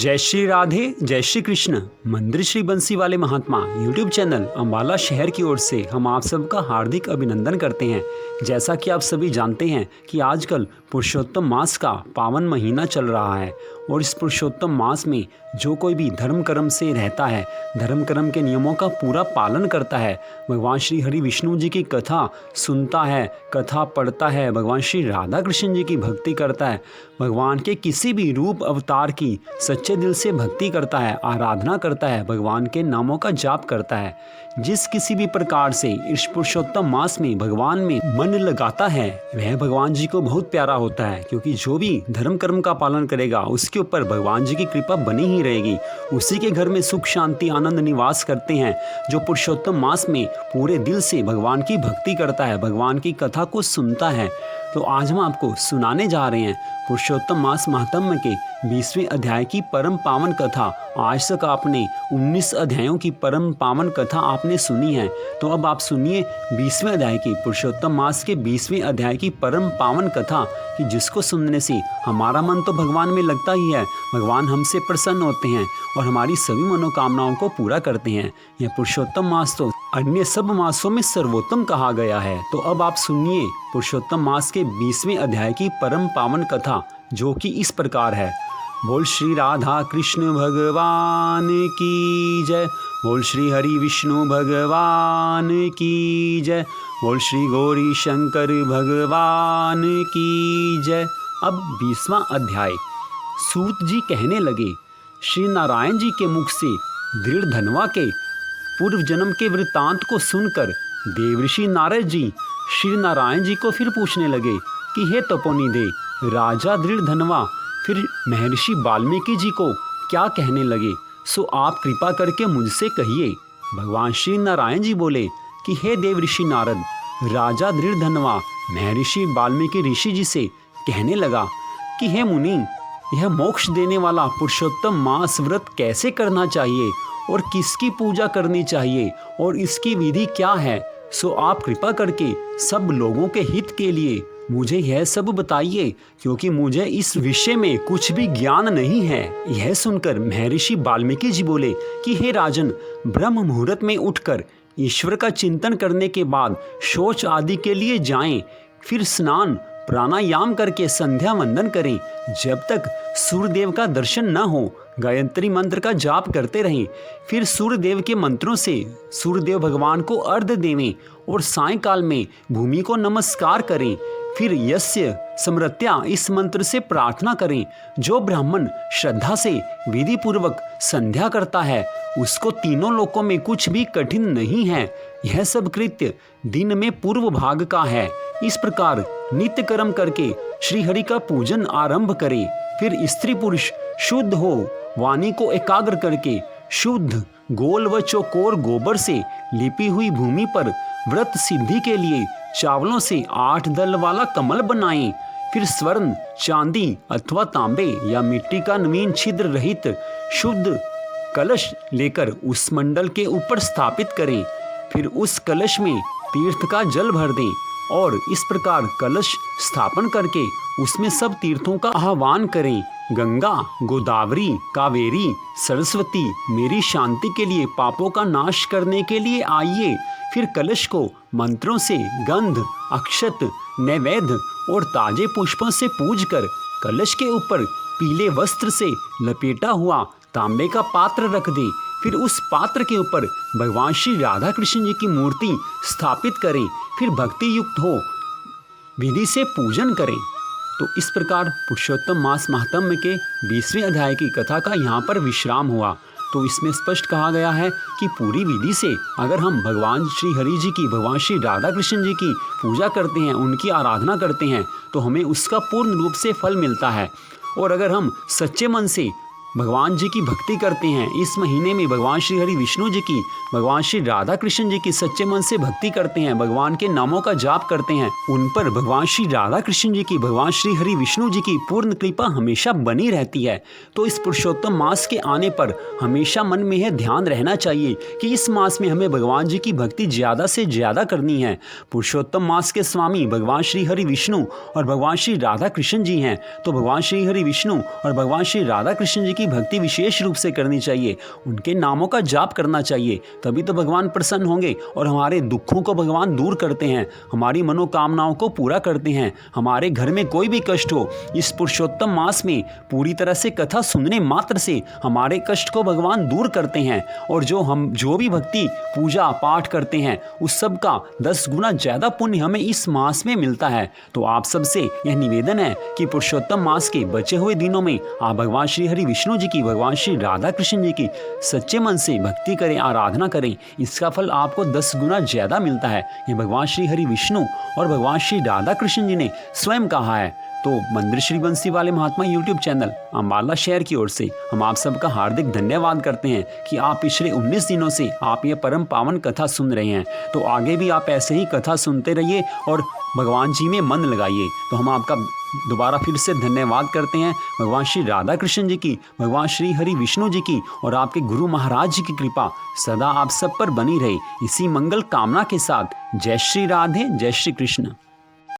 जय श्री राधे, जय श्री कृष्ण। मंदिर श्री बंसी वाले महात्मा यूट्यूब चैनल अम्बाला शहर की ओर से हम आप सबका हार्दिक अभिनंदन करते हैं। जैसा कि आप सभी जानते हैं कि आजकल पुरुषोत्तम मास का पावन महीना चल रहा है और इस पुरुषोत्तम मास में जो कोई भी धर्म कर्म से रहता है, धर्म कर्म के नियमों का पूरा पालन करता है, भगवान श्री हरि विष्णु जी की कथा सुनता है, कथा पढ़ता है, भगवान श्री राधा कृष्ण जी की भक्ति करता है, भगवान के किसी भी रूप अवतार की सच्चे दिल से भक्ति करता है, आराधना करता है, भगवान के नामों का जाप करता है, जिस किसी भी प्रकार से इस पुरुषोत्तम मास में भगवान में मन लगाता है वह भगवान जी को बहुत प्यारा होता है। क्योंकि जो भी धर्म कर्म का पालन करेगा उसके ऊपर भगवान जी की कृपा बनी ही रहेगी। उसी के घर में सुख शांति आनंद निवास करते हैं जो पुरुषोत्तम मास में पूरे दिल से भगवान की भक्ति करता है, भगवान की कथा को सुनता है। तो आज हम आपको सुनाने जा रहे हैं पुरुषोत्तम मास महात्म्य के 20वें अध्याय की परम पावन कथा। आज तक आपने 19 अध्यायों की परम पावन कथा आपने सुनी है, तो अब आप सुनिए 20वें अध्याय की, पुरुषोत्तम मास के 20वें अध्याय की परम पावन कथा कि जिसको सुनने से हमारा मन तो भगवान में लगता ही है, भगवान हमसे प्रसन्न होते हैं और हमारी सभी मनोकामनाओं को पूरा करते हैं। यह पुरुषोत्तम मास तो अन्य सब मासों में सर्वोत्तम कहा गया है। तो अब आप सुनिए पुरुषोत्तम मास के 20वें अध्याय की परम पावन कथा जो कि इस प्रकार है। बोल श्री राधा कृष्ण भगवान की जय, बोल श्री हरि विष्णु भगवान की जय, बोल श्री गौरी शंकर भगवान की जय। अब 20वां अध्याय। सूत जी कहने लगे, श्री नारायण जी के मुख से दृढ़ धनवा के पूर्व जन्म के वृत्तांत को सुनकर देवऋषि नारद जी श्री नारायण जी को फिर पूछने लगे कि हे तपोनिधे राजा दृढ़ धनवा फिर महर्षि वाल्मीकि जी को क्या कहने लगे, सो आप कृपा करके मुझसे कहिए। भगवान श्री नारायण जी बोले कि हे देवऋषि नारद, राजा दृढ़ धनवा महर्षि वाल्मीकि ऋषि जी से कहने लगा कि हे मुनि, यह मोक्ष देने वाला पुरुषोत्तम मास व्रत कैसे करना चाहिए और किसकी पूजा करनी चाहिए और इसकी विधि क्या है, सो आप कृपा करके सब लोगों के हित के लिए मुझे यह सब बताइए, क्योंकि मुझे इस विषय में कुछ भी ज्ञान नहीं है। यह सुनकर महर्षि वाल्मीकि जी बोले कि हे राजन, ब्रह्म मुहूर्त में उठकर ईश्वर का चिंतन करने के बाद शौच आदि के लिए जाएं, फिर स्नान प्राणायाम करके संध्या वंदन करें। जब तक सूर्यदेव का दर्शन न हो गायत्री मंत्र का जाप करते रहें, फिर सूर्यदेव के मंत्रों से सूर्यदेव भगवान को अर्घ्य देवें और सायंकाल में भूमि को नमस्कार करें। फिर यस्य स्मृत्या इस मंत्र से प्रार्थना करें। जो ब्राह्मण श्रद्धा से विधि पूर्वक संध्या करता है उसको तीनों लोकों में कुछ भी कठिन नहीं है। यह सब कृत्य दिन में पूर्व भाग का है। इस प्रकार नित्य कर्म करके श्री हरि का पूजन आरंभ करें। फिर स्त्री पुरुष शुद्ध हो वाणी को एकाग्र करके शुद्ध गोल व चौकोर गोबर से लिपी हुई भूमि पर व्रत सिद्धि के लिए चावलों से 8 दल वाला कमल बनाएं। फिर स्वर्ण चांदी अथवा तांबे या मिट्टी का नवीन छिद्र रहित शुद्ध कलश लेकर उस मंडल के ऊपर स्थापित करें। फिर उस कलश में तीर्थ का जल भर दें और इस प्रकार कलश स्थापन करके उसमें सब तीर्थों का आह्वान करें। गंगा, गोदावरी, कावेरी, सरस्वती मेरी शांति के लिए, पापों का नाश करने के लिए आइए। फिर कलश को मंत्रों से गंध, अक्षत, नैवेद्य और ताजे पुष्पों से पूजकर कलश के ऊपर पीले वस्त्र से लपेटा हुआ तांबे का पात्र रख दें। फिर उस पात्र के ऊपर भगवान श्री राधा कृष्ण जी की मूर्ति स्थापित करें। फिर भक्ति युक्त हो विधि से पूजन करें। तो इस प्रकार पुरुषोत्तम मास महात्म्य के 20वें अध्याय की कथा का यहाँ पर विश्राम हुआ। तो इसमें स्पष्ट कहा गया है कि पूरी विधि से अगर हम भगवान श्री हरि जी की, भगवान श्री राधा कृष्ण जी की पूजा करते हैं, उनकी आराधना करते हैं, तो हमें उसका पूर्ण रूप से फल मिलता है। और अगर हम सच्चे मन से भगवान जी की भक्ति करते हैं, इस महीने में भगवान श्री हरि विष्णु जी की, भगवान श्री राधा कृष्ण जी की सच्चे मन से भक्ति करते हैं, भगवान के नामों का जाप करते हैं, उन पर भगवान श्री राधा कृष्ण जी की, भगवान श्री हरि विष्णु जी की पूर्ण कृपा हमेशा बनी रहती है। तो इस पुरुषोत्तम मास के आने पर हमेशा मन में यह ध्यान रहना चाहिए कि इस मास में हमें भगवान जी की भक्ति ज़्यादा से ज़्यादा करनी है। पुरुषोत्तम मास के स्वामी भगवान श्री हरि विष्णु और भगवान श्री राधा कृष्ण जी हैं, तो भगवान श्री हरि विष्णु और भगवान श्री राधा कृष्ण जी की की भक्ति विशेष रूप से करनी चाहिए, उनके नामों का जाप करना चाहिए, तभी तो भगवान प्रसन्न होंगे और हमारे दुखों को भगवान दूर करते हैं, हमारी मनोकामनाओं को पूरा करते हैं। हमारे घर में कोई भी कष्ट हो, इस पुरुषोत्तम मास में पूरी तरह से कथा सुनने मात्र से हमारे कष्ट को भगवान दूर करते हैं। और जो भी भक्ति पूजा पाठ करते हैं उस सब का 10 गुना ज़्यादा पुण्य हमें इस मास में मिलता है। तो आप सबसे यह निवेदन है कि पुरुषोत्तम मास के बचे हुए दिनों में आप भगवान श्री हरि विष्णु जी की, भगवान श्री राधा कृष्ण जी की सच्चे मन से भक्ति करें, आराधना करें। इसका फल आपको 10 गुना ज़्यादा मिलता है। ये भगवान श्री हरि विष्णु और भगवान श्री राधा कृष्ण जी ने स्वयं कहा है। तो मंदिर श्री बंसी वाले महात्मा यूट्यूब चैनल अम्बाला शहर की ओर से हम आप सबका हार्दिक धन्यवाद करते हैं कि आप पिछले 19 दिनों से आप ये परम पावन कथा सुन रहे हैं। तो आगे भी आप ऐसे ही कथा सुनते रहिए और भगवान जी में मन लगाइए। तो हम आपका दोबारा फिर से धन्यवाद करते हैं भगवान श्री राधा कृष्ण जी की, भगवान श्री हरि विष्णु जी की और आपके गुरु महाराज जी की कृपा सदा आप सब पर बनी रहे। इसी मंगल कामना के साथ जय श्री राधे, जय श्री कृष्ण।